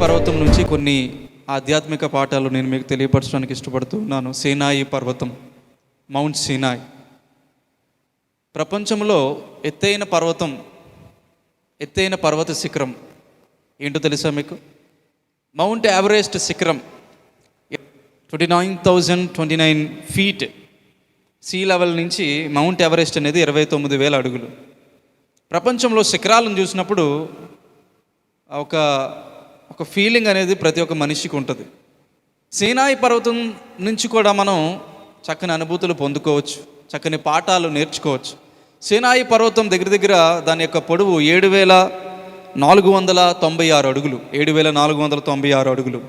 పర్వతం నుంచి కొన్ని ఆధ్యాత్మిక పాఠాలు నేను మీకు తెలియపరచడానికి ఇష్టపడుతున్నాను. సీనాయి పర్వతం, మౌంట్ సీనాయ్ ప్రపంచంలో ఎత్తైన పర్వత శిఖరం ఏంటో తెలుసా మీకు? మౌంట్ ఎవరెస్ట్ శిఖరం 29,029 ఫీట్ సీ లెవెల్ నుంచి మౌంట్ ఎవరెస్ట్ అనేది 29,000 అడుగులు. ప్రపంచంలో శిఖరాలను చూసినప్పుడు ఒక ఫీలింగ్ అనేది ప్రతి ఒక్క మనిషికి ఉంటుంది. సీనాయి పర్వతం నుంచి కూడా మనం చక్కని అనుభూతులు పొందుకోవచ్చు, చక్కని పాఠాలు నేర్చుకోవచ్చు. సీనాయి పర్వతం దగ్గర దాని యొక్క పొడవు 7,496 అడుగులు. 7,496 అడుగులు.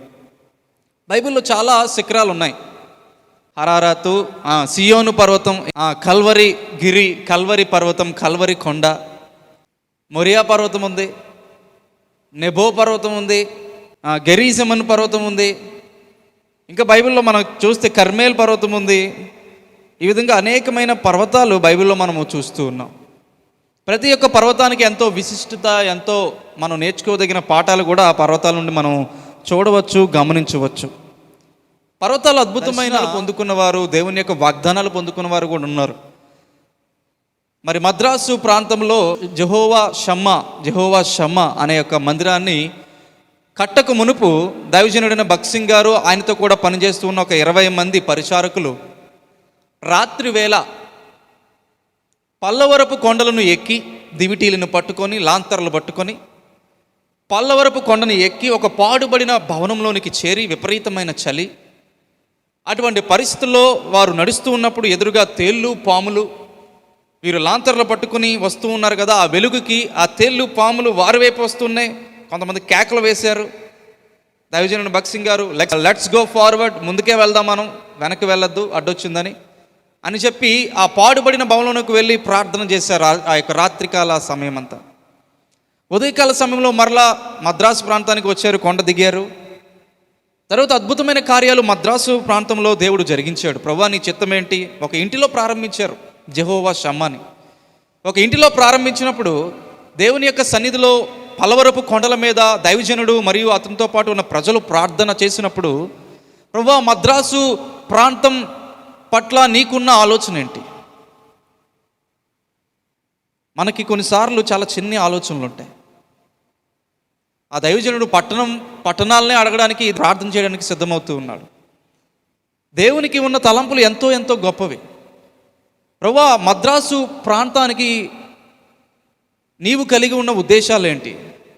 బైబిల్లో చాలా శిఖరాలు ఉన్నాయి. హరారాతు, సియోను పర్వతం, కల్వరి గిరి, కల్వరి పర్వతం, కల్వరి కొండ, మొరియా పర్వతం ఉంది, నెబో పర్వతం ఉంది, గెరీజమన్ పర్వతం ఉంది. ఇంకా బైబిల్లో మనం చూస్తే కర్మేల్ పర్వతం ఉంది. ఈ విధంగా అనేకమైన పర్వతాలు బైబిల్లో మనము చూస్తూ ఉన్నాం. ప్రతి ఒక్క పర్వతానికి ఎంతో విశిష్టత, ఎంతో మనం నేర్చుకోదగిన పాఠాలు కూడా ఆ పర్వతాల నుండి మనం చూడవచ్చు, గమనించవచ్చు. పర్వతాలు అద్భుతమైన పొందుకున్నవారు, దేవుని యొక్క వాగ్దానాలు పొందుకున్నవారు కూడా ఉన్నారు. మరి మద్రాసు ప్రాంతంలో జెహోవా షమ్మా అనే యొక్క మందిరాన్ని కట్టకు మునుపు దైవజనుడైన భక్సింగ్ గారు, ఆయనతో కూడా పనిచేస్తూ ఉన్న ఒక 20 మంది పరిచారకులు రాత్రి వేళ పల్లవరపు కొండలను ఎక్కి, దివిటీలను పట్టుకొని, లాంతర్లు పట్టుకొని పల్లవరపు కొండను ఎక్కి ఒక పాడుబడిన భవనంలోనికి చేరి, విపరీతమైన చలి, అటువంటి పరిస్థితుల్లో వారు నడుస్తూ ఉన్నప్పుడు ఎదురుగా తేళ్ళు, పాములు, వీరు లాంతర్లు పట్టుకుని వస్తూ ఉన్నారు కదా, ఆ వెలుగుకి ఆ తేళ్ళు, పాములు వారి వైపు వస్తున్నాయి. కొంతమంది కేకలు వేశారు. దైవజనుడు భక్సింగ్ గారు, లెట్స్ గో ఫార్వర్డ్, ముందుకే వెళ్దాం, మనం వెనక్కి వెళ్ళొద్దు, అడ్డొచ్చిందని అని చెప్పి ఆ పాడుబడిన భవనంలోకి వెళ్ళి ప్రార్థన చేశారు. ఆ యొక్క రాత్రికాల సమయం అంతా. ఉదయకాల సమయంలో మరలా మద్రాసు ప్రాంతానికి వచ్చారు, కొండ దిగారు. తర్వాత అద్భుతమైన కార్యాలు మద్రాసు ప్రాంతంలో దేవుడు జరిగించాడు. ప్రభువా నీ చిత్తం ఏంటి? ఒక ఇంటిలో ప్రారంభించారు జెహోవా షమ్మాని. ఒక ఇంటిలో ప్రారంభించినప్పుడు దేవుని యొక్క సన్నిధిలో పలవరపు కొండల మీద దైవజనుడు మరియు అతనితో పాటు ఉన్న ప్రజలు ప్రార్థన చేసినప్పుడు, ప్రభువా మద్రాసు ప్రాంతం పట్ల నీకున్న ఆలోచన ఏంటి? మనకి కొన్నిసార్లు చాలా చిన్న ఆలోచనలు ఉంటాయి. ఆ దైవజనుడు పట్టణాలనే అడగడానికి, ప్రార్థన చేయడానికి సిద్ధమవుతూ ఉన్నాడు. దేవునికి ఉన్న తలంపులు ఎంతో ఎంతో గొప్పవి. ప్రభువా మద్రాసు ప్రాంతానికి నీవు కలిగి ఉన్న ఉద్దేశాలు ఏంటి?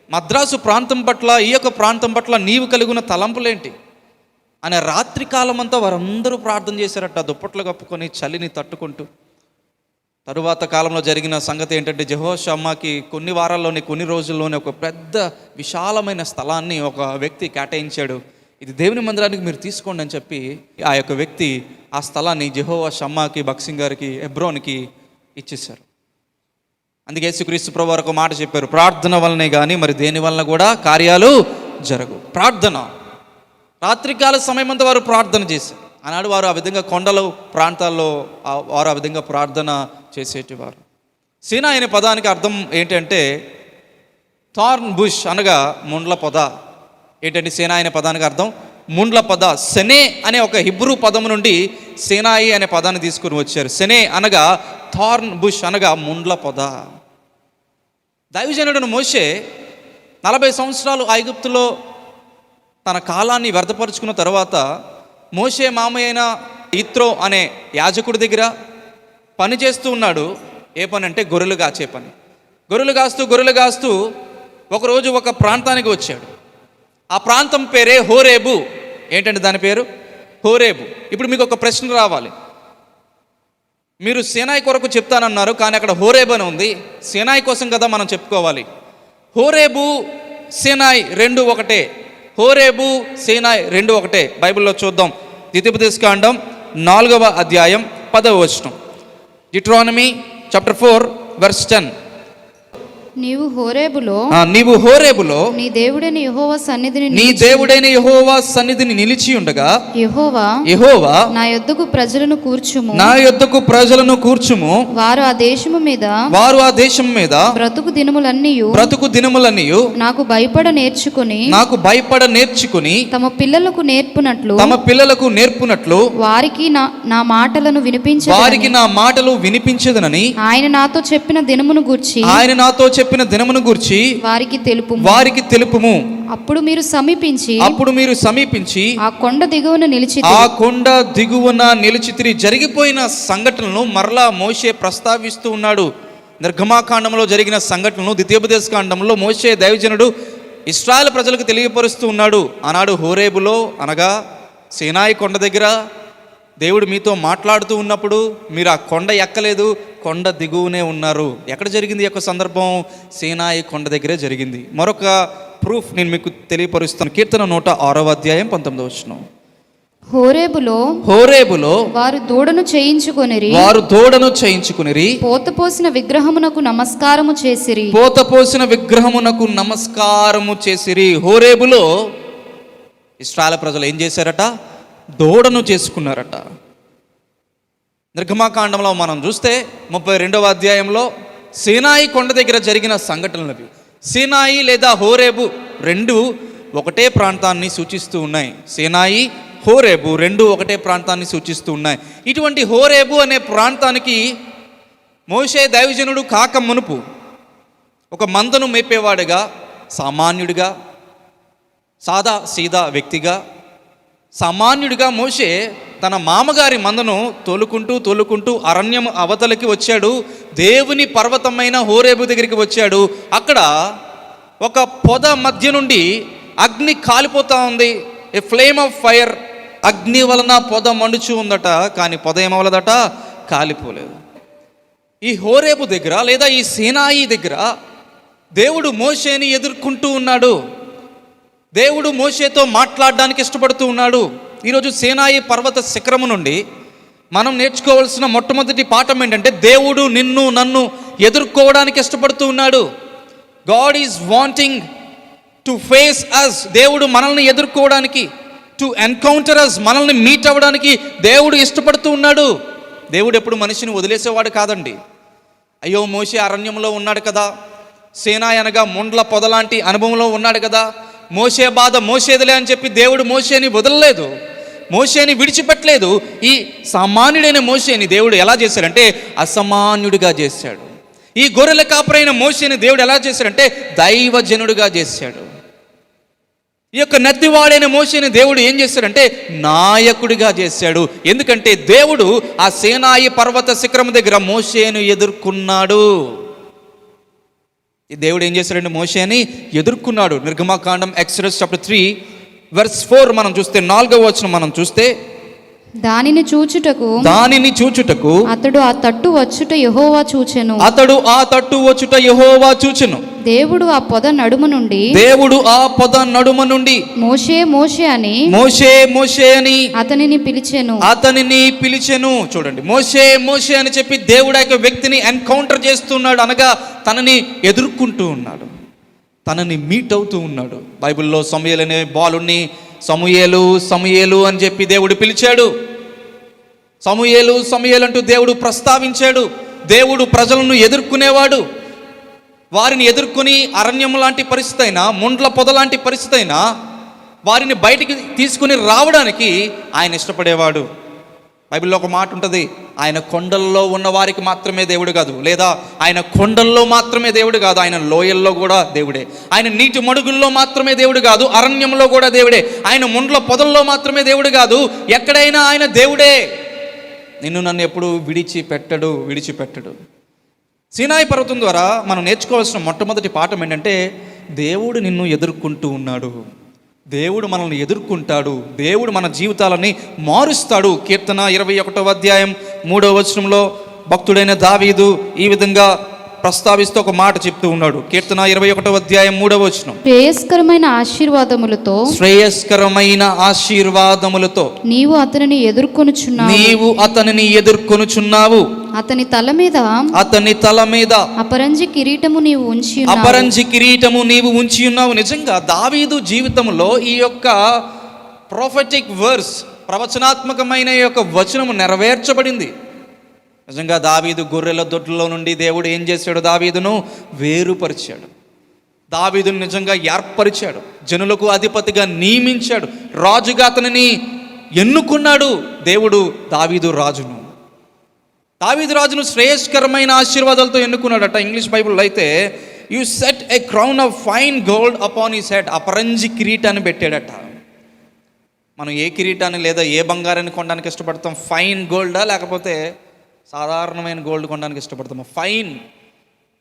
మద్రాసు ప్రాంతం పట్ల, ఈ యొక్క ప్రాంతం పట్ల నీవు కలిగి ఉన్న తలంపులేంటి అనే రాత్రి కాలం అంతా వారందరూ ప్రార్థన చేశారట, దుప్పట్లు కప్పుకొని చలిని తట్టుకుంటూ. తరువాత కాలంలో జరిగిన సంగతి ఏంటంటే, జెహోవా షమ్మాకి కొన్ని వారాల్లోనే, కొన్ని రోజుల్లోనే ఒక పెద్ద విశాలమైన స్థలాన్ని ఒక వ్యక్తి కేటాయించాడు. ఇది దేవుని మందిరానికి మీరు తీసుకోండి అని చెప్పి ఆ యొక్క వ్యక్తి ఆ స్థలాన్ని జెహోవా షమ్మాకి, భక్సింగ్ గారికి, హెబ్రోన్కి ఇచ్చేశారు. అందుకే యేసుక్రీస్తు ప్రభువు వారు ఒక మాట చెప్పారు, ప్రార్థన వల్లనే కానీ మరి దేని వలన కూడా కార్యాలు జరగవు. ప్రార్థన. రాత్రికాల సమయం అంతా వారు ప్రార్థన చేశారు. ఆనాడు వారు ఆ విధంగా కొండల ప్రాంతాల్లో వారు ఆ విధంగా ప్రార్థన చేసేటివారు. సీనాయి అనే పదానికి అర్థం ఏంటంటే థార్న్ బుష్, అనగా ముండ్ల పొద. ఏంటంటే సీనాయి అనే పదానికి అర్థం ముండ్ల పొద. సెనే అనే ఒక హిబ్రూ పదము నుండి సీనాయి అనే పదాన్ని తీసుకుని వచ్చారు. సెనే అనగా థార్న్ బుష్, అనగా ముండ్ల పొద. దైవజనుడైన మోషే 40 సంవత్సరాలు ఐగుప్తులో తన కాలాన్ని వ్యర్థపరుచుకున్న తర్వాత మోషే మామయ్య అయిన ఇత్రో అనే యాజకుడి దగ్గర పని చేస్తూ ఉన్నాడు. ఏ పని అంటే గొర్రెలు కాచే పని. గొర్రెలు కాస్తూ ఒకరోజు ఒక ప్రాంతానికి వచ్చాడు. ఆ ప్రాంతం పేరే హోరేబు. ఏంటంటే దాని పేరు హోరేబు. ఇప్పుడు మీకు ఒక ప్రశ్న రావాలి. మీరు సీనాయి కొరకు చెప్తానన్నారు, కానీ అక్కడ హోరేబు అని ఉంది. సీనాయి కోసం కదా మనం చెప్పుకోవాలి. హోరేబు సీనాయి రెండు ఒకటే. హోరేబు సీనాయి రెండు ఒకటే. బైబిల్లో చూద్దాం. ద్వితీయోపదేశకాండం 4వ అధ్యాయం 10వ వచనం. Deuteronomy chapter 4 verse 10. నీవు హోరేబులో నీవు హోరేబులో నీ దేవుడైన యెహోవా సన్నిధిని నీ దేవుడైన యెహోవా సన్నిధిని నిలిచి ఉండగా యెహోవా నా యొద్దకు ప్రజలను కూర్చుము, నా యొద్దకు ప్రజలను కూర్చుము, వారు ఆ దేశము మీద బ్రతుకు దినములన్నీయు నాకు భయపడ నేర్చుకుని తమ పిల్లలకు నేర్పునట్లు వారికి నా మాటలు వినిపించదనని ఆయన నాతో చెప్పిన దినమును గూర్చి వారికి తెలుపుము. అప్పుడు మీరు సమీపించి ఆ కొండ దిగువన నిలిచితిరి. జరిగిపోయిన సంఘటనలను మరలా మోషే ప్రస్తావిస్తూ ఉన్నాడు. నిర్గమాకాండంలో జరిగిన సంఘటనలను ద్వితీయోపదేశ కాండంలో మోషే దైవజనుడు ఇశ్రాయేలు ప్రజలకు తెలియపరుస్తూ ఉన్నాడు. ఆనాడు హోరేబులో అనగా సీనాయి కొండ దగ్గర దేవుడు మీతో మాట్లాడుతూ ఉన్నప్పుడు మీరు ఆ కొండ ఎక్కలేదు, కొండ దిగువనే ఉన్నారు. ఎక్కడ జరిగింది ఈ యొక్క సందర్భం? సీనాయి కొండ దగ్గరే జరిగింది. మరొక ప్రూఫ్ నేను మీకు తెలియపరుస్తాను. కీర్తన 106వ అధ్యాయం 19వ వచనం. హోరేబులో వారు దూడను చేయించుకొనిరి, పోతపోసిన విగ్రహమునకు నమస్కారము చేసిరి. హోరేబులో ఇశ్రాయేలు ప్రజలు ఏం చేశారట? దూడను చేసుకున్నారట. నిర్గమాకాండంలో మనం చూస్తే 32వ అధ్యాయంలో సీనాయి కొండ దగ్గర జరిగిన సంఘటనలు. సీనాయి లేదా హోరేబు రెండు ఒకటే ప్రాంతాన్ని సూచిస్తూ ఉన్నాయి. సీనాయి, హోరేబు రెండు ఒకటే ప్రాంతాన్ని సూచిస్తూ ఉన్నాయి. ఇటువంటి హోరేబు అనే ప్రాంతానికి మోషే దైవజనుడు కాక మునుపు ఒక మందను మేపేవాడుగా, సామాన్యుడిగా, సాదా సీదా వ్యక్తిగా, సామాన్యుడిగా మోషే తన మామగారి మందను తోలుకుంటూ అరణ్యం అవతలకి వచ్చాడు. దేవుని పర్వతమైన హోరేబు దగ్గరికి వచ్చాడు. అక్కడ ఒక పొద మధ్య నుండి అగ్ని కాలిపోతూ ఉంది. ఏ ఫ్లేమ్ ఆఫ్ ఫైర్, అగ్ని వలన పొద మండుచు ఉందట. కానీ పొద ఏమవలదట? కాలిపోలేదు. ఈ హోరేబు దగ్గర లేదా ఈ సీనాయి దగ్గర దేవుడు మోషేని ఎదుర్కొంటూ ఉన్నాడు. దేవుడు మోషేతో మాట్లాడడానికి ఇష్టపడుతూ ఉన్నాడు. ఈరోజు సీనాయి పర్వత శిఖరము నుండి మనం నేర్చుకోవాల్సిన మొట్టమొదటి పాఠం ఏంటంటే దేవుడు నన్ను ఎదుర్కోవడానికి ఇష్టపడుతూ ఉన్నాడు. God is wanting to face us. దేవుడు మనల్ని ఎదుర్కోవడానికి, టు ఎన్కౌంటర్ అస్, మనల్ని మీట్ అవ్వడానికి దేవుడు ఇష్టపడుతూ ఉన్నాడు. దేవుడు ఎప్పుడు మనిషిని వదిలేసేవాడు కాదండి. అయ్యో మోషే అరణ్యంలో ఉన్నాడు కదా, సీనాయి అనగా ముండ్ల పొదలాంటి అనుభవంలో ఉన్నాడు కదా, మోషే బాధ మోసేదిలే అని చెప్పి దేవుడు మోషేని వదలలేదు, మోషేని విడిచిపెట్టలేదు. ఈ సామాన్యుడైన మోషేని దేవుడు ఎలా చేశాడంటే అసామాన్యుడిగా చేశాడు. ఈ గొర్రెల కాపరైన మోషేని దేవుడు ఎలా చేశాడంటే దైవజనుడిగా చేశాడు. ఈ యొక్క నత్తివాడైన మోషేని దేవుడు ఏం చేశాడంటే నాయకుడిగా చేశాడు. ఎందుకంటే దేవుడు ఆ సీనాయి పర్వత శిఖరం దగ్గర మోషేను ఎదుర్కొన్నాడు. ఈ దేవుడు ఏం చేశాడంటే మోషేని ఎదుర్కొన్నాడు. నిర్గమాకాండం ఎక్సోడస్ చాప్టర్ 3:4 మనం చూస్తే 4వ వచనం మనం చూస్తే దానిని చూచుటకు అతడు ఆ తట్టు వచ్చుట యెహోవా చూచెను. దేవుడు ఆ పొద నడుమ నుండి మోషే అని అతనిని పిలిచెను. చూడండి, మోషే అని చెప్పి దేవుడు ఆ వ్యక్తిని ఎన్కౌంటర్ చేస్తున్నాడు, అనగా తనని ఎదుర్కొంటూ ఉన్నాడు, తనని మీట్ అవుతూ ఉన్నాడు. బైబిల్లో సమూయేలు అనే బాలుని సమూయేలు అని చెప్పి దేవుడు పిలిచాడు. సమూయేలు అంటూ దేవుడు ప్రస్తావించాడు. దేవుడు ప్రజలను ఎదుర్కొనేవాడు. వారిని ఎదుర్కొని అరణ్యం లాంటి పరిస్థితి అయినా, ముండ్ల పొద లాంటి పరిస్థితి అయినా వారిని బయటికి తీసుకుని రావడానికి ఆయన ఇష్టపడేవాడు. బైబిల్లో ఒక మాట ఉంటుంది, ఆయన కొండల్లో ఉన్న వారికి మాత్రమే దేవుడు కాదు, లేదా ఆయన కొండల్లో మాత్రమే దేవుడు కాదు, ఆయన లోయల్లో కూడా దేవుడే. ఆయన నీటి మడుగుల్లో మాత్రమే దేవుడు కాదు, అరణ్యంలో కూడా దేవుడే. ఆయన ముండ్ల పొదల్లో మాత్రమే దేవుడు కాదు, ఎక్కడైనా ఆయన దేవుడే. నన్ను ఎప్పుడు విడిచిపెట్టడు. సీనాయి పర్వతం ద్వారా మనం నేర్చుకోవాల్సిన మొట్టమొదటి పాఠం ఏంటంటే దేవుడు నిన్ను ఎదుర్కొంటూ ఉన్నాడు, దేవుడు మనల్ని ఎదుర్కొంటాడు, దేవుడు మన జీవితాలని మారుస్తాడు. కీర్తన 21వ అధ్యాయం 3వ వచనంలో భక్తుడైన దావీదు ఈ విధంగా ప్రస్తావిస్తూ ఒక మాట చెప్తూ ఉన్నాడు. కీర్తన 21వ అధ్యాయం 3వ వచనం, శ్రేయస్కరమైన ఆశీర్వాదములతో నీవు అతనిని ఎదుర్కొనుచున్నావు, అతని తల మీద అపరంజి కిరీటము నీవు ఉంచి ఉన్నావు. నిజంగా దావీదు జీవితంలో ఈ యొక్క ప్రొఫెటిక్ వర్స్, ప్రవచనాత్మకమైన ఈ యొక్క వచనము నెరవేర్చబడింది. నిజంగా దావీదు గొర్రెల దొడ్లలో నుండి దేవుడు ఏం చేశాడు? దావీదును వేరుపరిచాడు. దావీదును నిజంగా ఏర్పరిచాడు, జనులకు అధిపతిగా నియమించాడు, రాజుగా అతనిని ఎన్నుకున్నాడు దేవుడు. దావీదు రాజును శ్రేయస్కరమైన ఆశీర్వాదాలతో ఎన్నుకున్నాడట. ఇంగ్లీష్ బైబిల్లో అయితే you set a crown of fine gold upon his head, అపరంజి కిరీటాన్ని పెట్టాడట. మనం ఏ కిరీటాన్ని లేదా ఏ బంగారాన్ని కొనడానికి ఇష్టపడతాం? ఫైన్ గోల్డా లేకపోతే సాధారణమైన గోల్డ్ కొనడానికి ఇష్టపడతాము? ఫైన్,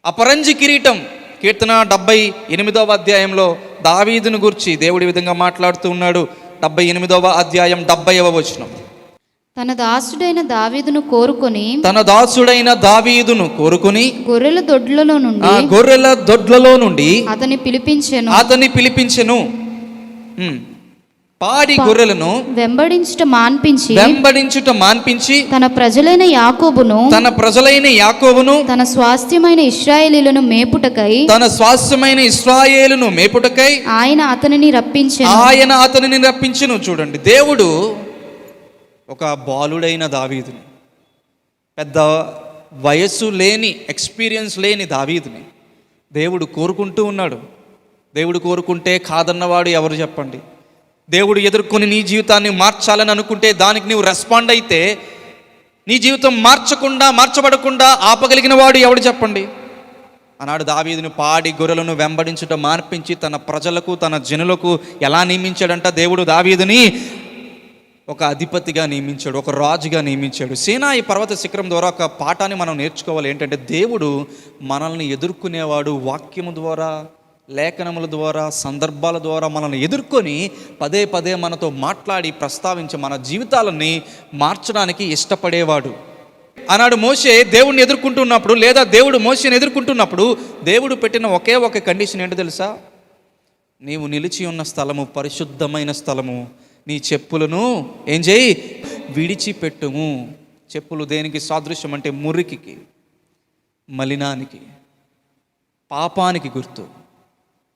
అపరంజి కిరీటం. కీర్తన 78వ అధ్యాయంలో దావీదును గురించి దేవుడి విధంగా మాట్లాడుతూ ఉన్నాడు. 78వ అధ్యాయం 70వ వచనం. తన దాసుడైన దావీదును కోరుకొని గొర్రెల దొడ్లలో నుండి అతని పిలిపించెను. పాడి గొర్రెలను వెంబడించుట మాన్పించి తన ప్రజలైన యాకోబును తన స్వాస్థ్యమైన ఇశ్రాయేలీయులను మేపుటకై ఆయన అతనిని రప్పించెను. చూడండి, దేవుడు ఒక బాలుడైన దావీదుని, పెద్ద వయస్సు లేని, ఎక్స్పీరియన్స్ లేని దావీదుని దేవుడు కోరుకుంటూ ఉన్నాడు. దేవుడు కోరుకుంటే కాదన్నవాడు ఎవరు చెప్పండి? దేవుడు ఎదుర్కొని నీ జీవితాన్ని మార్చాలని అనుకుంటే దానికి నీవు రెస్పాండ్ అయితే నీ జీవితం మార్చబడకుండా ఆపగలిగిన వాడు ఎవడు చెప్పండి? ఆనాడు దావీదును పాడి గొర్రెలను వెంబడించుట మార్పించి తన ప్రజలకు, తన జనులకు ఎలా నియమించాడంట? దేవుడు దావీదుని ఒక అధిపతిగా నియమించాడు, ఒక రాజుగా నియమించాడు. సీనాయి పర్వత శిఖరం ద్వారా ఒక పాఠాన్ని మనం నేర్చుకోవాలి. ఏంటంటే దేవుడు మనల్ని ఎదుర్కొనేవాడు. వాక్యము ద్వారా, లేఖనముల ద్వారా, సందర్భాల ద్వారా మనల్ని ఎదుర్కొని పదే పదే మనతో మాట్లాడి ప్రస్తావించి మన జీవితాలని మార్చడానికి ఇష్టపడేవాడు. ఆనాడు మోషే దేవుడిని ఎదుర్కొంటున్నప్పుడు, లేదా దేవుడు మోషేని ఎదుర్కొంటున్నప్పుడు దేవుడు పెట్టిన ఒకే ఒక కండిషన్ ఏంటో తెలుసా? నీవు నిలిచి ఉన్న స్థలము పరిశుద్ధమైన స్థలము, నీ చెప్పులను ఏం చేయి? విడిచిపెట్టుము. చెప్పులు దేనికి సాదృశ్యం అంటే మురికికి, మలినానికి, పాపానికి గుర్తు.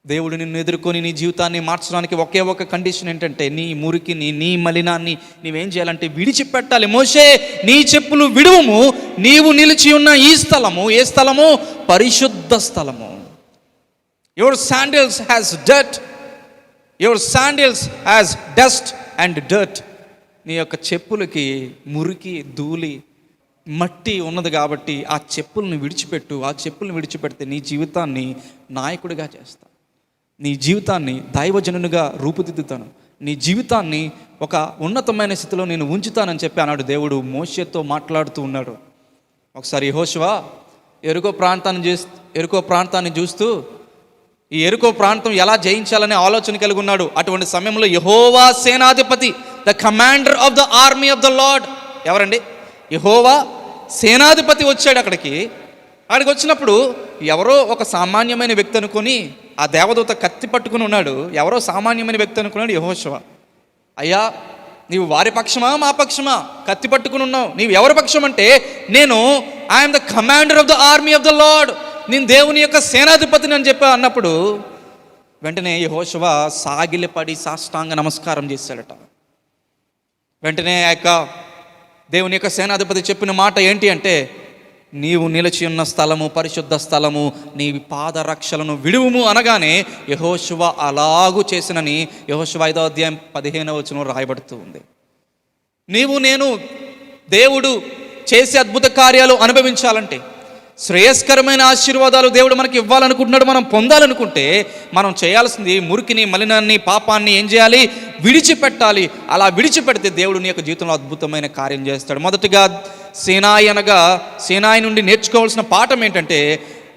దేవుడు నిన్ను ఎదుర్కొని నీ జీవితాన్ని మార్చడానికి ఒకే ఒక కండిషన్ ఏంటంటే నీ మురికిని, నీ మలినాన్ని నీవేం చేయాలంటే విడిచిపెట్టాలి. మోషే, నీ చెప్పులు విడువుము, నీవు నిలిచి ఉన్న ఈ స్థలము ఏ స్థలము? పరిశుద్ధ స్థలము. Your sandals has dirt, your sandals has dust and dirt. నీ యొక్క చెప్పులకి మురికి, ధూళి, మట్టి ఉన్నది కాబట్టి ఆ చెప్పులను విడిచిపెట్టు. ఆ చెప్పులను విడిచిపెడితే నీ జీవితాన్ని నాయకుడిగా చేస్తా, నీ జీవితాన్ని దైవజనునిగా రూపుదిద్దుతాను, నీ జీవితాన్ని ఒక ఉన్నతమైన స్థితిలో నేను ఉంచుతానని చెప్పి అన్నాడు దేవుడు మోషేతో మాట్లాడుతూ ఉన్నాడు. ఒకసారి యెహోషువ ఎరుకో ప్రాంతాన్ని చూస్తూ ఈ ఎరుకో ప్రాంతం ఎలా జయించాలనే ఆలోచన కలిగి ఉన్నాడు. అటువంటి సమయంలో యెహోవా సేనాధిపతి, the commander of the army of the lord, ఎవరండి? యెహోవా సేనాధిపతి వచ్చాడు అక్కడికి వచ్చినప్పుడు ఎవరో ఒక సామాన్యమైన వ్యక్తి అనుకొని ఆ దేవదూత కత్తి పట్టుకుని ఉన్నాడు. ఎవరో సామాన్యమైన వ్యక్తి అనుకున్నాడు యెహోషువ. అయ్యా, నీవు వారి పక్షమా మా పక్షమా? కత్తి పట్టుకుని ఉన్నావు, నీవు ఎవరి పక్షం అంటే నేను I'm the commander of the army of the lord, నేను దేవుని యొక్క సేనాధిపతిని అని చెప్పి అన్నప్పుడు వెంటనే యెహోషువ సాగిలపడి సాష్టాంగ నమస్కారం చేశాడట. వెంటనే ఆ యొక్క దేవుని యొక్క సేనాధిపతి చెప్పిన మాట ఏంటి అంటే, నీవు నిలిచి ఉన్న స్థలము పరిశుద్ధ స్థలము, నీ పాదరక్షలను విడువుము అనగానే యెహోషువ అలాగూ చేసినని యెహోషువ 5వ అధ్యాయం 15వ వచనంలో రాయబడుతూ ఉంది. నీవు నేను దేవుడు చేసే అద్భుత కార్యాలు అనుభవించాలంటే, శ్రేయస్కరమైన ఆశీర్వాదాలు దేవుడు మనకి ఇవ్వాలనుకుంటున్నాడు, మనం పొందాలనుకుంటే మనం చేయాల్సింది మురికిని, మలినాన్ని, పాపాన్ని ఏం చేయాలి? విడిచిపెట్టాలి. అలా విడిచిపెడితే దేవుడు నీ యొక్క జీవితంలో అద్భుతమైన కార్యం చేస్తాడు. మొదటిగా సేనాయి నుండి నేర్చుకోవాల్సిన పాఠం ఏంటంటే,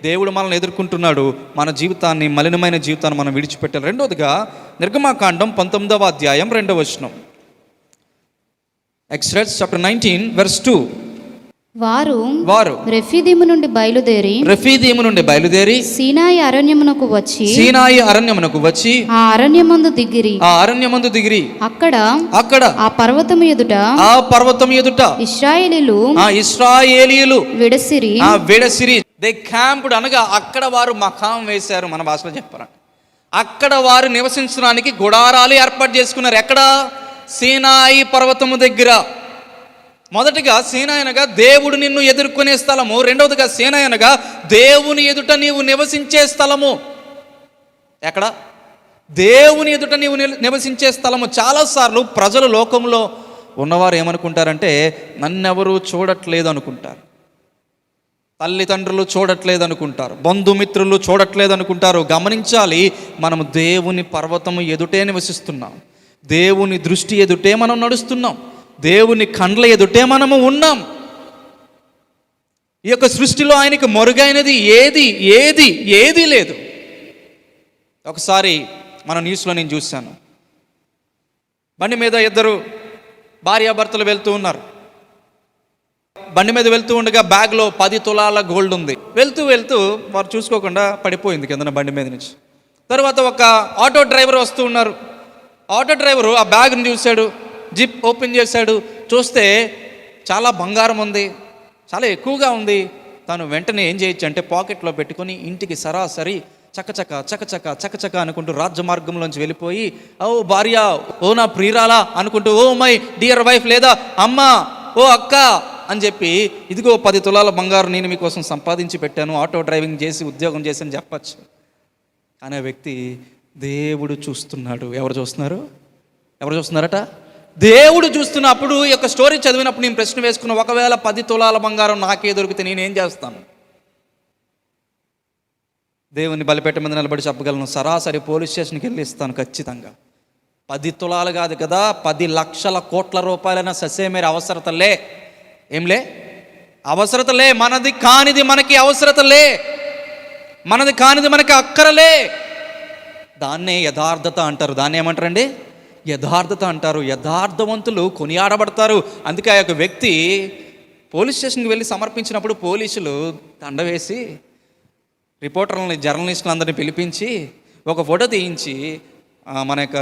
దేవుడు మనల్ని ఎదుర్కొంటున్నాడు, మన జీవితాన్ని, మలినమైన జీవితాన్ని మనం విడిచిపెట్టాలి. రెండవదిగా నిర్గమాకాండం 19వ అధ్యాయం 2వ వచనం. Exodus chapter 19 verse 2. వారు రెఫీదీము నుండి బయలుదేరి సీనాయి అరణ్యమునకు వచ్చి ఆ అరణ్యమందు దిగిరి అక్కడ ఆ పర్వతము ఎదుట ఇశ్రాయేలీయులు విడసిరి దే క్యాంప్డ్ అనగా అక్కడ వారు మకాం వేశారు. మన భాషలో చెప్పారంట, అక్కడ వారు నివసించడానికి గుడారాలు ఏర్పాటు చేసుకున్నారు. ఎక్కడ? సీనాయి పర్వతము దగ్గర. మొదటిగా సీనాయి అనగా దేవుడు నిన్ను ఎదుర్కొనే స్థలము, రెండవదిగా సీనాయి అనగా దేవుని ఎదుట నీవు నివసించే స్థలము. ఎక్కడ? దేవుని ఎదుట నీవు నివసించే స్థలము. చాలాసార్లు ప్రజలు లోకంలో ఉన్నవారు ఏమనుకుంటారంటే నన్నెవరూ చూడట్లేదు అనుకుంటారు, తల్లిదండ్రులు చూడట్లేదు అనుకుంటారు, బంధుమిత్రులు చూడట్లేదు అనుకుంటారు. గమనించాలి, మనము దేవుని పర్వతము ఎదుటే నివసిస్తున్నాం, దేవుని దృష్టి ఎదుటే మనం నడుస్తున్నాం, దేవుని కండ్ల ఎదుటే మనము ఉన్నాం. ఈ యొక్క సృష్టిలో ఆయనకి మరుగైనది ఏది లేదు. ఒకసారి మన న్యూస్లో నేను చూశాను, బండి మీద ఇద్దరు భార్యాభర్తలు వెళ్తూ ఉన్నారు. బండి మీద వెళ్తూ ఉండగా బ్యాగ్లో 10 తులాల గోల్డ్ ఉంది. వెళ్తూ వారు చూసుకోకుండా పడిపోయింది కిందన బండి మీద నుంచి. తర్వాత ఒక ఆటో డ్రైవర్ వస్తూ ఉన్నారు. ఆటో డ్రైవరు ఆ బ్యాగ్ని చూశాడు, జిప్ ఓపెన్ చేశాడు. చూస్తే చాలా బంగారం ఉంది, చాలా ఎక్కువగా ఉంది. తను వెంటనే ఏం చేయొచ్చు అంటే పాకెట్లో పెట్టుకొని ఇంటికి సరాసరి చకచక అనుకుంటూ రాజ్య మార్గంలోంచి వెళ్ళిపోయి, ఓ భార్య, ఓ నా ప్రియురాలా అనుకుంటూ, ఓ మై డియర్ వైఫ్ లేదా అమ్మ, ఓ అక్క అని చెప్పి, ఇదిగో 10 తులాల బంగారం నేను మీకోసం సంపాదించి పెట్టాను, ఆటో డ్రైవింగ్ చేసి ఉద్యోగం చేసి అని చెప్పచ్చు. కానీ ఆ వ్యక్తి దేవుడు చూస్తున్నాడు. ఎవరు చూస్తున్నారట? దేవుడు చూస్తున్నప్పుడు ఈ యొక్క స్టోరీ చదివినప్పుడు నేను ప్రశ్న వేసుకున్న, ఒకవేళ 10 తులాల బంగారం నాకే దొరికితే నేనేం చేస్తాను? దేవుని బలిపేట మీద నిలబడి చెప్పగలను, సరాసరి పోలీస్ స్టేషన్కి వెళ్ళి ఇస్తాను ఖచ్చితంగా. 10 తులాలు కాదు కదా, 10 లక్షల కోట్ల రూపాయలైన ససేమేర అవసరతలే. ఏంలే అవసరతలే. మనది కానిది మనకి అవసరతలే, మనది కానిది మనకి అక్కరలే. దాన్నే యథార్థత అంటారు. దాన్ని ఏమంటారండి? యథార్థత అంటారు. యథార్థవంతులు కొనియాడబడతారు. అందుకే ఆ యొక్క వ్యక్తి పోలీస్ స్టేషన్కి వెళ్ళి సమర్పించినప్పుడు పోలీసులు దండ వేసి రిపోర్టర్లని, జర్నలిస్టులందరినీ పిలిపించి ఒక ఫోటో తీయించి మన యొక్క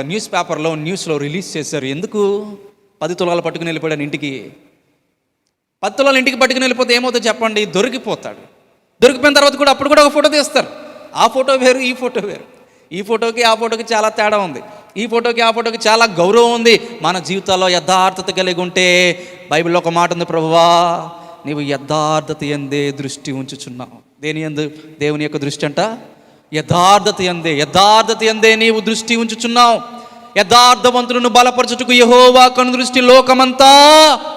న్యూస్లో రిలీజ్ చేశారు. ఎందుకు? 10 తులాలు పట్టుకుని వెళ్ళిపోయాడు ఇంటికి. 10 తులాలు ఇంటికి పట్టుకుని వెళ్ళిపోతే ఏమవుతుందో చెప్పండి? దొరికిపోతాడు. దొరికిపోయిన తర్వాత కూడా అప్పుడు కూడా ఒక ఫోటో తీస్తారు. ఆ ఫోటో వేరు, ఈ ఫోటో వేరు. ఈ ఫోటోకి ఆ ఫోటోకి చాలా తేడా ఉంది. ఈ ఫోటోకి ఆ ఫోటోకి చాలా గౌరవం ఉంది. మన జీవితాల్లో యథార్థత కలిగి ఉంటే, బైబిల్లో ఒక మాట ఉంది, ప్రభువా నీవు యథార్థత యందే దృష్టి ఉంచుచున్నావు. దేని యందు? దేవుని యొక్క దృష్టి అంట యథార్థత యందే నీవు దృష్టి ఉంచుచున్నావు. యథార్థవంతులను బలపరచుటకు యెహోవా కను దృష్టి లోకమంతా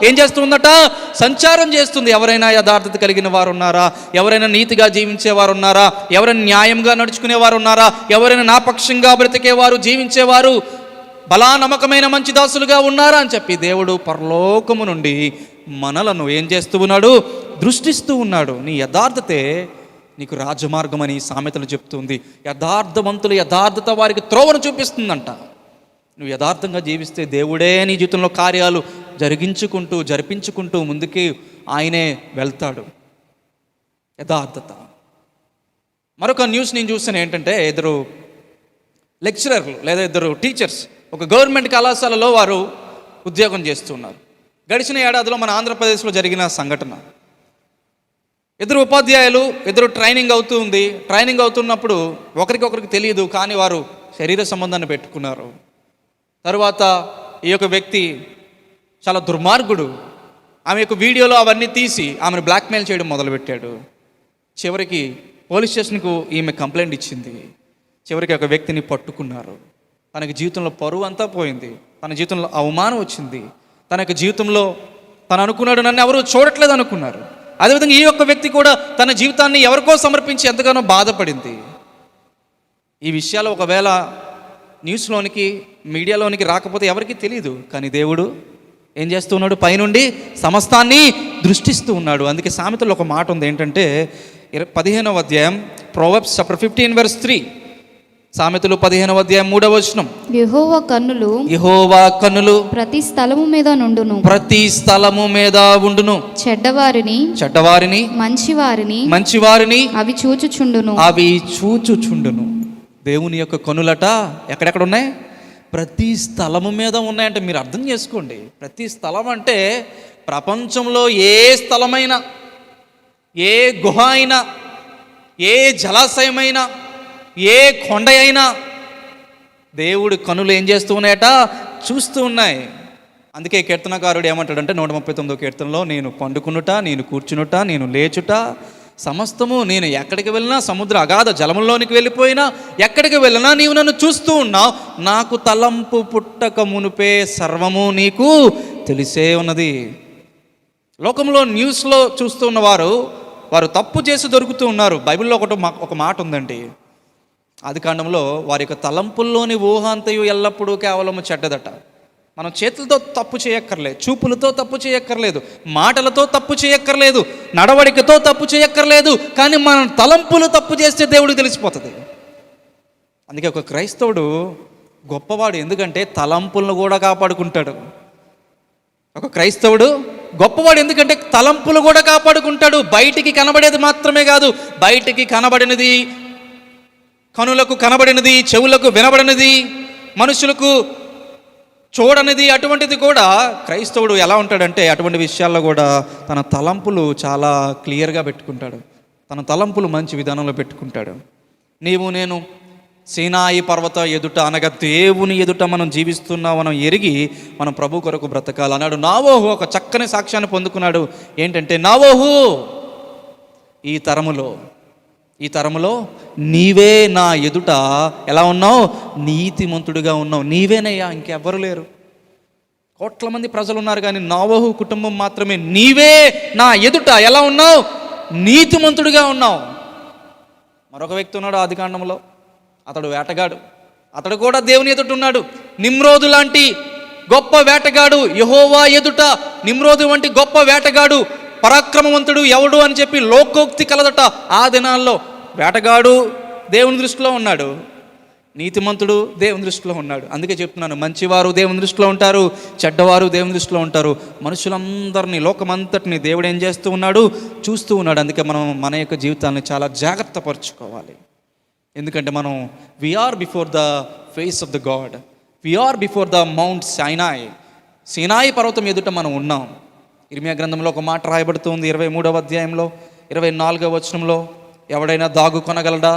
ఏం చేస్తుందట? సంచారం చేస్తుంది. ఎవరైనా యథార్థత కలిగిన వారు ఉన్నారా? ఎవరైనా నీతిగా జీవించేవారు ఉన్నారా? ఎవరైనా న్యాయంగా నడుచుకునేవారు ఉన్నారా? ఎవరైనా నా పక్షంగా బ్రతికేవారు, జీవించేవారు, బలా నమ్మకమైన మంచి దాసులుగా ఉన్నారా అని చెప్పి దేవుడు పరలోకము నుండి మనలను ఏం చేస్తూ ఉన్నాడు? దృష్టిస్తూ ఉన్నాడు. నీ యథార్థతే నీకు రాజమార్గం అని సామెతలు చెప్తుంది. యథార్థవంతులు యథార్థత వారికి త్రోవను చూపిస్తుందంట. నువ్వు యథార్థంగా జీవిస్తే దేవుడే నీ జీవితంలో కార్యాలు జరిపించుకుంటూ ముందుకి ఆయనే వెళ్తాడు. యథార్థత. మరొక న్యూస్ నేను చూస్తాను ఏంటంటే, ఇద్దరు లెక్చరర్లు లేదా ఇద్దరు టీచర్స్ ఒక గవర్నమెంట్ కళాశాలలో వారు ఉద్యోగం చేస్తున్నారు. గడిచిన ఏడాదిలో మన ఆంధ్రప్రదేశ్లో జరిగిన సంఘటన. ఇద్దరు ఉపాధ్యాయులు, ఇద్దరు ట్రైనింగ్ అవుతున్నప్పుడు ఒకరికొకరికి తెలియదు, కానీ వారు శరీర సంబంధాన్ని పెట్టుకున్నారు. తరువాత ఈ యొక్క వ్యక్తి చాలా దుర్మార్గుడు. ఆమె యొక్క వీడియోలో అవన్నీ తీసి ఆమెను బ్లాక్మెయిల్ చేయడం మొదలుపెట్టాడు. చివరికి పోలీస్ స్టేషన్కు ఈమె కంప్లైంట్ ఇచ్చింది. చివరికి ఒక వ్యక్తిని పట్టుకున్నారు. తనకి జీవితంలో పరువు అంతా పోయింది, తన జీవితంలో అవమానం వచ్చింది, తన యొక్క జీవితంలో తను అనుకున్నాడు నన్ను ఎవరు చూడట్లేదు అనుకున్నారు. అదేవిధంగా ఈ యొక్క వ్యక్తి కూడా తన జీవితాన్ని ఎవరికో సమర్పించి ఎంతగానో బాధపడింది. ఈ విషయాలు ఒకవేళ న్యూస్లోనికి, మీడియాలోనికి రాకపోతే ఎవరికీ తెలియదు, కానీ దేవుడు ఏం చేస్తున్నాడు? పైనుండి సమస్తాన్ని దృష్టిస్తూ ఉన్నాడు. అందుకే సామెతలో ఒక మాట ఉంది ఏంటంటే, 15వ అధ్యాయం Proverbs chapter 15 verse 3. సామెతలు 15వ అధ్యాయం 3వ వచనం. యెహోవా కన్నులు యెహోవా కన్నులు ప్రతి స్థలము మీద నుండును, ప్రతి స్థలము మీద ఉండును, చెడ్డవారిని మంచివారిని అవి చూచుచుండును. దేవుని యొక్క కనులట ఎక్కడెక్కడ ఉన్నాయి? ప్రతి స్థలము మీద ఉన్నాయంటే మీరు అర్థం చేసుకోండి. ప్రతి స్థలం అంటే ప్రపంచంలో ఏ స్థలమైనా, ఏ గుహ అయినా, ఏ జలాశయమైనా, ఏ కొండ అయినా దేవుడి కనులు ఏం చేస్తూ ఉన్నాయట? చూస్తూ ఉన్నాయి. అందుకే కీర్తనకారుడు ఏమంటాడంటే 139వ కీర్తనలో, నేను పండుకునుట, నేను కూర్చునుట, నేను లేచుట, సమస్తము, నేను ఎక్కడికి వెళ్ళినా, సముద్ర అగాధ జలముల్లోనికి వెళ్ళిపోయినా, ఎక్కడికి వెళ్ళినా నీవు నన్ను చూస్తూ ఉన్నావు. నాకు తలంపు పుట్టక మునుపే సర్వము నీకు తెలిసే ఉన్నది. లోకంలో న్యూస్లో చూస్తూ ఉన్నవారు వారు తప్పు చేసి దొరుకుతూ ఉన్నారు. బైబిల్లో ఒక మాట ఉందండి. ఆదికాండంలో వారి యొక్క తలంపుల్లోని ఊహాంతయు ఎల్లప్పుడూ కేవలము చెడ్డదట. మనం చేతులతో తప్పు చేయక్కర్లేదు, చూపులతో తప్పు చేయక్కర్లేదు, మాటలతో తప్పు చేయక్కర్లేదు, నడవడికతో తప్పు చేయక్కర్లేదు, కానీ మన తలంపులు తప్పు చేస్తే దేవుడికి తెలిసిపోతుంది. అందుకే ఒక క్రైస్తవుడు గొప్పవాడు, ఎందుకంటే తలంపులను కూడా కాపాడుకుంటాడు. ఒక క్రైస్తవుడు గొప్పవాడు ఎందుకంటే తలంపులు కూడా కాపాడుకుంటాడు. బయటికి కనబడేది మాత్రమే కాదు, బయటికి కనబడినది, కనులకు కనబడినది, చెవులకు వినబడినది, మనుషులకు చూడనిది, అటువంటిది కూడా క్రైస్తవుడు ఎలా ఉంటాడంటే అటువంటి విషయాల్లో కూడా తన తలంపులు చాలా క్లియర్గా పెట్టుకుంటాడు. తన తలంపులు మంచి విధానంలో పెట్టుకుంటాడు. నీవు నేను సీనాయి పర్వత ఎదుట అనగా దేవుని ఎదుట మనం జీవిస్తున్నాం, మనం ఎరిగి మనం ప్రభు కొరకు బ్రతకాలి అన్నాడు. నావోహు ఒక చక్కని సాక్ష్యాన్ని పొందుకున్నాడు. ఏంటంటే, నావోహు, ఈ తరములో నీవే నా ఎదుట ఎలా ఉన్నావు? నీతిమంతుడిగా ఉన్నావు. నీవేనయ్యా, ఇంకెవ్వరు లేరు. కోట్ల మంది ప్రజలు ఉన్నారు, కానీ నావోహు కుటుంబం మాత్రమే నీవే నా ఎదుట ఎలా ఉన్నావు? నీతిమంతుడిగా ఉన్నావు. మరొక వ్యక్తి ఉన్నాడు ఆదికాండంలో, అతడు వేటగాడు. అతడు కూడా దేవుని ఎదుట ఉన్నాడు. నిమ్రోదు లాంటి గొప్ప వేటగాడు, యెహోవా ఎదుట నిమ్రోదు వంటి గొప్ప వేటగాడు, పరాక్రమవంతుడు ఎవడు అని చెప్పి లోకోక్తి కలదట. ఆ దినాల్లో వేటగాడు దేవుని దృష్టిలో ఉన్నాడు, నీతిమంతుడు దేవుని దృష్టిలో ఉన్నాడు. అందుకే చెప్తున్నాను, మంచివారు దేవుని దృష్టిలో ఉంటారు, చెడ్డవారు దేవుని దృష్టిలో ఉంటారు. మనుషులందరినీ, లోకమంతటిని దేవుడు ఏం చేస్తూ ఉన్నాడు? చూస్తూ ఉన్నాడు. అందుకే మనం మన యొక్క జీవితాన్ని చాలా జాగ్రత్త పరుచుకోవాలి. ఎందుకంటే మనం we are before the face of the God, we are before the mount Sinai పర్వతం ఎదుట మనం ఉన్నాం. ఇర్మియా గ్రంథంలో ఒక మాట రాయబడుతుంది 23వ అధ్యాయంలో 24వ వచనంలో, ఎవడైనా దాగుకొనగలడా?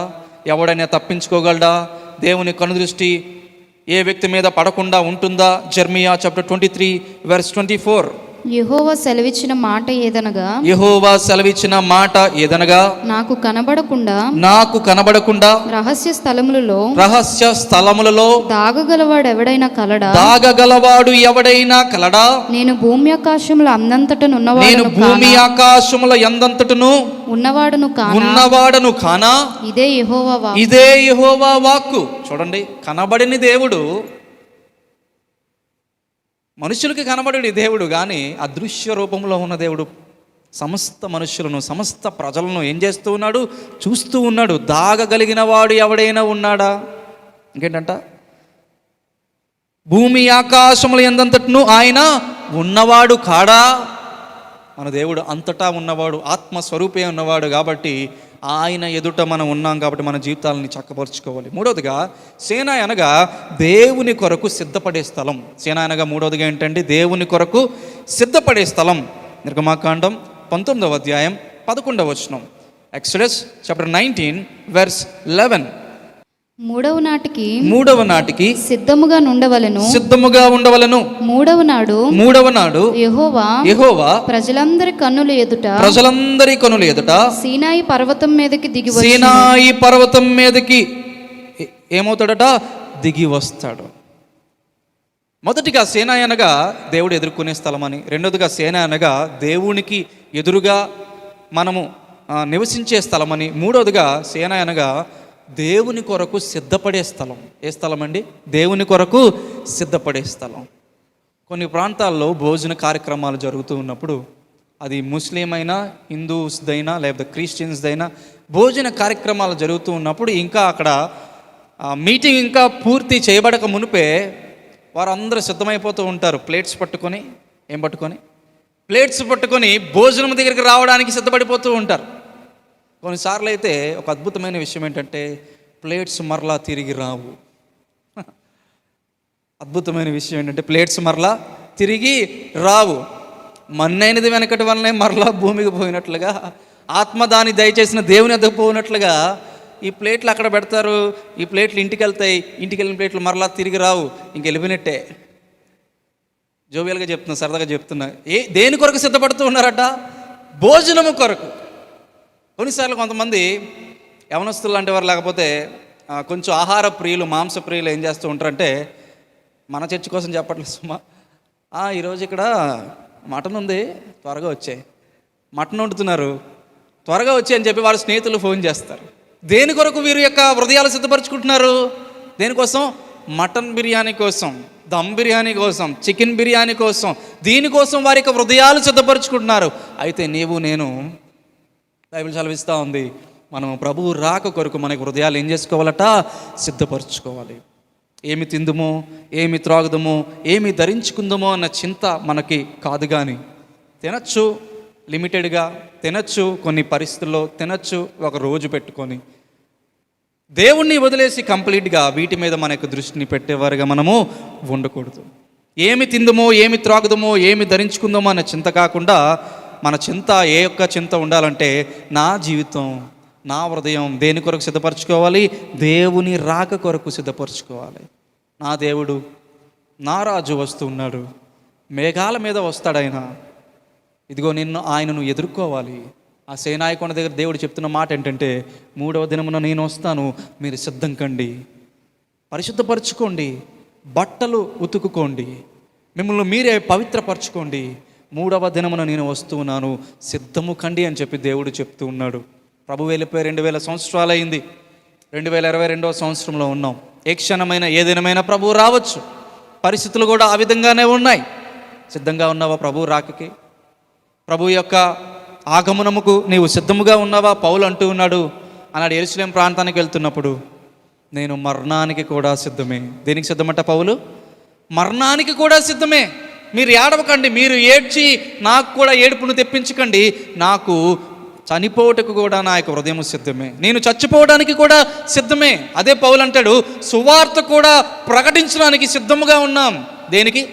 ఎవడైనా తప్పించుకోగలడా? దేవుని కనుదృష్టి ఏ వ్యక్తి మీద పడకుండా ఉంటుందా? Jeremiah chapter 23 verse 24. యెహోవా సెలవిచ్చిన మాట ఏదనగా నాకు కనబడకుండా రహస్య స్థలములలో దాగగలవాడు ఎవడైనా కలడా? నేను భూమి ఆకాశముల ఎందంతటను ఉన్నవాడను కానా? ఇదే యెహోవా వాక్కు. చూడండి, కనబడిన దేవుడు, మనుషులకి కనబడి దేవుడు, కానీ అదృశ్య రూపంలో ఉన్న దేవుడు సమస్త మనుషులను, సమస్త ప్రజలను ఏం చేస్తూ ఉన్నాడు? చూస్తూ ఉన్నాడు. దాగగలిగిన వాడు ఎవడైనా ఉన్నాడా? ఇంకేంటంట, భూమి ఆకాశముల యందంతటను ఆయన ఉన్నవాడు కాడా? మన దేవుడు అంతటా ఉన్నవాడు, ఆత్మస్వరూపే ఉన్నవాడు. కాబట్టి ఆయన ఎదుట మనం ఉన్నాం, కాబట్టి మన జీవితాలని చక్కపరుచుకోవాలి. మూడవదిగా, సేన అనగా దేవుని కొరకు సిద్ధపడే స్థలం. సేన అనగా మూడవదిగా ఏంటంటే దేవుని కొరకు సిద్ధపడే స్థలం. నిర్గమాకాండం 19వ అధ్యాయం 11వ వచనం. Exodus chapter 19 verse 11. మూడవ నాటికి సిద్ధముగా ఉండవలెను. మూడవ నాడు యెహోవా ప్రజలందరి కన్నుల ఎదుట సీనాయి పర్వతం మీదకి ఏమవుతాడట? దిగి వస్తాడు. మొదటిగా సేన అనగా దేవుడు ఎదుర్కొనే స్థలం అని, రెండోదిగా సేన అనగా దేవునికి ఎదురుగా మనము నివసించే స్థలం అని, మూడోదిగా సేన అనగా దేవుని కొరకు సిద్ధపడే స్థలం. ఏ స్థలం అండి? దేవుని కొరకు సిద్ధపడే స్థలం. కొన్ని ప్రాంతాల్లో భోజన కార్యక్రమాలు జరుగుతూ ఉన్నప్పుడు, అది ముస్లిం అయినా, హిందూస్దైనా, లేకపోతే క్రిస్టియన్స్దైనా, భోజన కార్యక్రమాలు జరుగుతూ ఉన్నప్పుడు ఇంకా అక్కడ ఆ మీటింగ్ ఇంకా పూర్తి చేయబడక మునిపే వారందరూ సిద్ధమైపోతూ ఉంటారు. ప్లేట్స్ పట్టుకొని ప్లేట్స్ పట్టుకొని భోజనం దగ్గరికి రావడానికి సిద్ధపడిపోతూ ఉంటారు. కొన్నిసార్లు అయితే ఒక అద్భుతమైన విషయం ఏంటంటే ప్లేట్స్ మరలా తిరిగి రావు. అద్భుతమైన విషయం ఏంటంటే ప్లేట్స్ మరలా తిరిగి రావు. మన్నైనది వెనకటి వల్లనే మరలా భూమికి పోయినట్లుగా, ఆత్మ దాన్ని దయచేసిన దేవుని వద్దకు పోయినట్లుగా ఈ ప్లేట్లు అక్కడ పెడతారు, ఈ ప్లేట్లు ఇంటికి వెళ్తాయి, ఇంటికి వెళ్ళిన ప్లేట్లు మరలా తిరిగి రావు, ఇంక వెళ్ళిపోయినట్టే. జోవియల్గా చెప్తున్నా, సరదాగా చెప్తున్నా. దేని కొరకు సిద్ధపడుతూ ఉన్నారట? భోజనము కొరకు. కొన్నిసార్లు కొంతమంది యవనస్తులు లాంటి వారు, లేకపోతే కొంచెం ఆహార ప్రియులు, మాంస ప్రియులు ఏం చేస్తూ ఉంటారంటే, మన చర్చి కోసం చెప్పట్లేదు సుమా, ఈరోజు ఇక్కడ మటన్ ఉంది, త్వరగా వచ్చాయి, మటన్ వండుతున్నారు, త్వరగా వచ్చాయి అని చెప్పి వారి స్నేహితులు ఫోన్ చేస్తారు. దేని కొరకు వీరి యొక్క హృదయాలు సిద్ధపరచుకుంటున్నారు? దేనికోసం? మటన్ బిర్యానీ కోసం, దమ్ బిర్యానీ కోసం, చికెన్ బిర్యానీ కోసం, దీనికోసం వారి యొక్క హృదయాలు సిద్ధపరచుకుంటున్నారు. అయితే నీవు నేను, బైబిల్ సెలవిస్తూ ఉంది, మనం ప్రభువు రాక కొరకు మనకి హృదయాలు ఏం చేసుకోవాలట? సిద్ధపరచుకోవాలి. ఏమి తిందుమో, ఏమి త్రాగుదమో, ఏమి ధరించుకుందామో అన్న చింత మనకి కాదు. కానీ తినచ్చు, లిమిటెడ్గా తినచ్చు, కొన్ని పరిస్థితుల్లో తినచ్చు, ఒక రోజు పెట్టుకొని. దేవుణ్ణి వదిలేసి కంప్లీట్గా వీటి మీద మన యొక్క దృష్టిని పెట్టేవారుగా మనము ఉండకూడదు. ఏమి తిందుమో, ఏమి త్రాగుదమో, ఏమి ధరించుకుందామో అన్న చింత కాకుండా మన చింత, ఏ యొక్క చింత ఉండాలంటే నా జీవితం, నా హృదయం దేని కొరకు సిద్ధపరచుకోవాలి? దేవుని రాక కొరకు సిద్ధపరచుకోవాలి. నా దేవుడు, నా రాజు వస్తూ ఉన్నాడు, మేఘాల మీద వస్తాడు ఆయన. ఇదిగో ఆయనను ఎదుర్కోవాలి. ఆ సేనాయకొండ దగ్గర దేవుడు చెప్తున్న మాట ఏంటంటే, 3వ దినమున నేను వస్తాను, మీరు సిద్ధం కండి, పరిశుద్ధపరచుకోండి, బట్టలు ఉతుకుకోండి, మిమ్మల్ని మీరే పవిత్రపరచుకోండి, 3వ దినమున నేను వస్తూ ఉన్నాను, సిద్ధము కండి అని చెప్పి దేవుడు చెప్తూ ఉన్నాడు. ప్రభు వెళ్ళిపోయి 2000 సంవత్సరాలు అయింది. 2022వ సంవత్సరంలో ఉన్నాం. ఏ క్షణమైన, ఏ దినమైనా ప్రభువు రావచ్చు. పరిస్థితులు కూడా ఆ విధంగానే ఉన్నాయి. సిద్ధంగా ఉన్నావా ప్రభు రాకకి? ప్రభు యొక్క ఆగమనముకు నీవు సిద్ధముగా ఉన్నావా? పౌలు అంటూ ఉన్నాడు, అన్నాడు యెరూషలేము ప్రాంతానికి వెళ్తున్నప్పుడు, నేను మరణానికి కూడా సిద్ధమే. దేనికి సిద్ధమంట పౌలు? మరణానికి కూడా సిద్ధమే. మీరు ఏడవకండి, మీరు ఏడ్చి నాకు కూడా ఏడుపును తెప్పించకండి, నాకు చనిపోవటకు కూడా నా యొక్క హృదయం సిద్ధమే, నేను చచ్చిపోవడానికి కూడా సిద్ధమే. అదే పౌలు అంటాడు, సువార్త కూడా ప్రకటించడానికి సిద్ధముగా ఉన్నాం. దేనికి?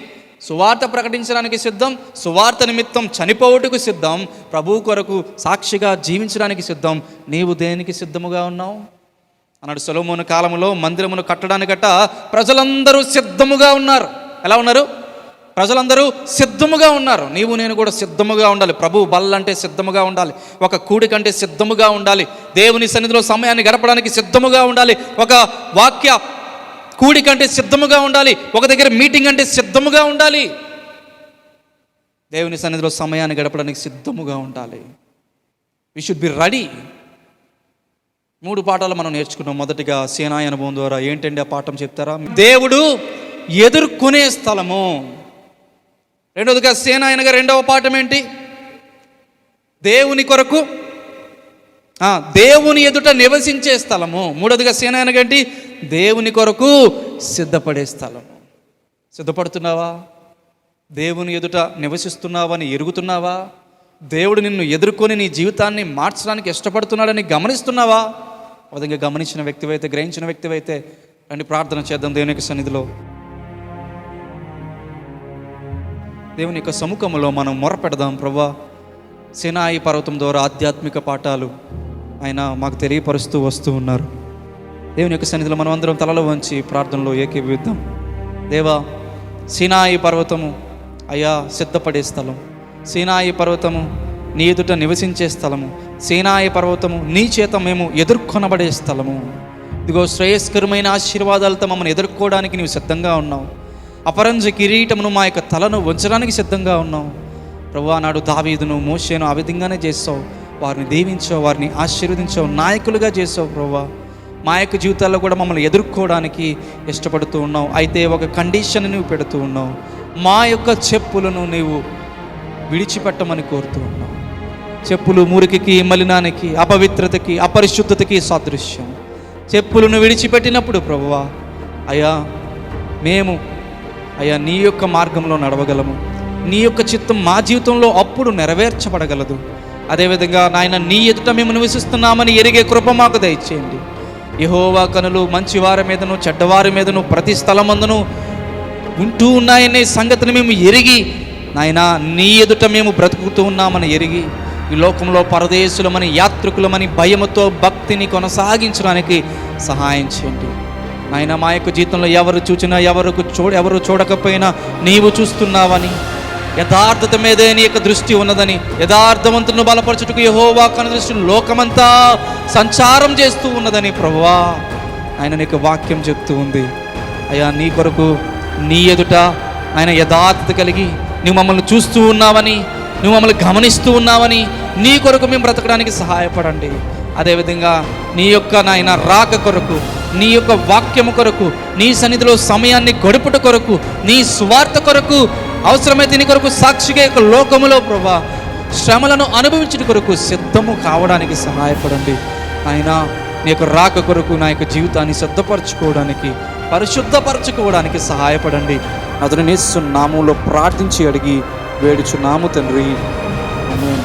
సువార్త ప్రకటించడానికి సిద్ధం, సువార్త నిమిత్తం చనిపోవటకు సిద్ధం, ప్రభు కొరకు సాక్షిగా జీవించడానికి సిద్ధం. నీవు దేనికి సిద్ధముగా ఉన్నావు అన్నాడు. సొలొమోను కాలములో మందిరమును కట్టడానికట ప్రజలందరూ సిద్ధముగా ఉన్నారు. ఎలా ఉన్నారు? ప్రజలందరూ సిద్ధముగా ఉన్నారు. నీవు నేను కూడా సిద్ధముగా ఉండాలి. ప్రభు బల్లంటే సిద్ధముగా ఉండాలి, ఒక కూడికంటే సిద్ధముగా ఉండాలి, దేవుని సన్నిధిలో సమయాన్ని గడపడానికి సిద్ధముగా ఉండాలి, ఒక వాక్య కూడికంటే సిద్ధముగా ఉండాలి, ఒక దగ్గర మీటింగ్ అంటే సిద్ధముగా ఉండాలి, దేవుని సన్నిధిలో సమయాన్ని గడపడానికి సిద్ధముగా ఉండాలి. We should be ready. 3 పాఠాలు మనం నేర్చుకున్నాం. మొదటిగా సేనాయి అనుభవం ద్వారా. ఏంటండి ఆ పాఠం చెప్తారా? దేవుడు ఎదుర్కొనే స్థలము. రెండవదిగా సేనాయనగా రెండవ పాఠం ఏంటి? దేవుని కొరకు, దేవుని ఎదుట నివసించే స్థలము. మూడవదిగా సేనాయనగా ఏంటి? దేవుని కొరకు సిద్ధపడే స్థలము. సిద్ధపడుతున్నావా? దేవుని ఎదుట నివసిస్తున్నావని ఎరుగుతున్నావా? దేవుడు నిన్ను ఎదుర్కొని నీ జీవితాన్ని మార్చడానికి ఇష్టపడుతున్నాడని గమనిస్తున్నావా? ఆ విధంగా గమనించిన వ్యక్తివైతే, గ్రహించిన వ్యక్తివైతే రండి ప్రార్థన చేద్దాం దేవుని యొక్క సన్నిధిలో. దేవుని యొక్క సముఖంలో మనం మొరపెడదాం. ప్రభువా, సినాయి పర్వతం ద్వారా ఆధ్యాత్మిక పాఠాలు ఆయన మాకు తెలియపరుస్తూ వస్తూ ఉన్నారు. దేవుని యొక్క సన్నిధిలో మనం అందరం తలలో వంచి ప్రార్థనలో ఏకీభవిద్దాం. దేవా, సినాయి పర్వతము అయ్యా సిద్ధపడే స్థలం, సినాయి పర్వతము నీ ఎదుట నివసించే స్థలము, సినాయి పర్వతము నీ చేత మేము ఎదుర్కొనబడే స్థలము. ఇదిగో శ్రేయస్కరమైన ఆశీర్వాదాలతో మమ్మల్ని ఎదుర్కోవడానికి నీవు సిద్ధంగా ఉన్నావు. అపరంజ కిరీటమును మా యొక్క తలను వంచడానికి సిద్ధంగా ఉన్నావు. ప్రభువా, నాడు దావీదును, మోషేను ఆ విధంగానే చేస్తావు. వారిని దీవించావు, వారిని ఆశీర్వదించావు, నాయకులుగా చేసావు. ప్రభువా, మా యొక్క జీవితాల్లో కూడా మమ్మల్ని ఎదుర్కోవడానికి ఇష్టపడుతూ ఉన్నావు. అయితే ఒక కండిషన్ నువ్వు పెడుతూ ఉన్నావు. మా యొక్క చెప్పులను నీవు విడిచిపెట్టమని కోరుతూ ఉన్నావు. చెప్పులు మురికికి, మలినానికి, అపవిత్రతకి, అపరిశుద్ధతకి సాదృశ్యం. చెప్పులను విడిచిపెట్టినప్పుడు ప్రభువా అయ్యా మేము అయ్యా నీ యొక్క మార్గంలో నడవగలము. నీ యొక్క చిత్తం మా జీవితంలో అప్పుడు నెరవేర్చబడగలదు. అదేవిధంగా నాయన నీ ఎదుట మేము నివసిస్తున్నామని ఎరిగే కృప మాకు దయచేయండి. యెహోవా కనులు మంచివారి మీదను చెడ్డవారి మీదను ప్రతి స్థలమందును ఉంటూ ఉన్నాయనే సంగతిని మేము ఎరిగి నాయన నీ ఎదుట మేము బ్రతుకుతూ ఉన్నామని ఎరిగి ఈ లోకంలో పరదేశులమని యాత్రికులమని భయముతో భక్తిని కొనసాగించడానికి సహాయం చేయండి. నాయన మా యొక్క జీవితంలో ఎవరు చూచినా ఎవరు చూడకపోయినా నీవు చూస్తున్నావని, యథార్థత మీదే నీ యొక్క దృష్టి ఉన్నదని, యథార్థవంతులను బలపరచుటకు యెహోవా కను దృష్టి లోకమంతా సంచారం చేస్తూ ఉన్నదని ప్రభువా ఆయన నీకు వాక్యం చెప్తూ ఉంది. అయ్యా నీ కొరకు నీ ఎదుట ఆయన యథార్థత కలిగి నువ్వు మమ్మల్ని చూస్తూ ఉన్నావని, నువ్వు మమ్మల్ని గమనిస్తూ ఉన్నావని నీ కొరకు మేము బ్రతకడానికి సహాయపడండి. అదేవిధంగా నీ యొక్క నాయన రాక కొరకు, నీ యొక్క వాక్యము కొరకు, నీ సన్నిధిలో సమయాన్ని గడుపుట కొరకు, నీ స్వార్థ కొరకు, అవసరమైతే నీ కొరకు సాక్షిగా యొక్క లోకములో ప్రభా శ్రమలను అనుభవించిన కొరకు సిద్ధము కావడానికి సహాయపడండి. ఆయన నీ యొక్క రాక కొరకు నా యొక్క జీవితాన్ని సిద్ధపరచుకోవడానికి, పరిశుద్ధపరచుకోవడానికి సహాయపడండి. అతను యేసు నామములో ప్రార్థించి అడిగి వేడుచున్నాము తండ్రి. ఆమేన్.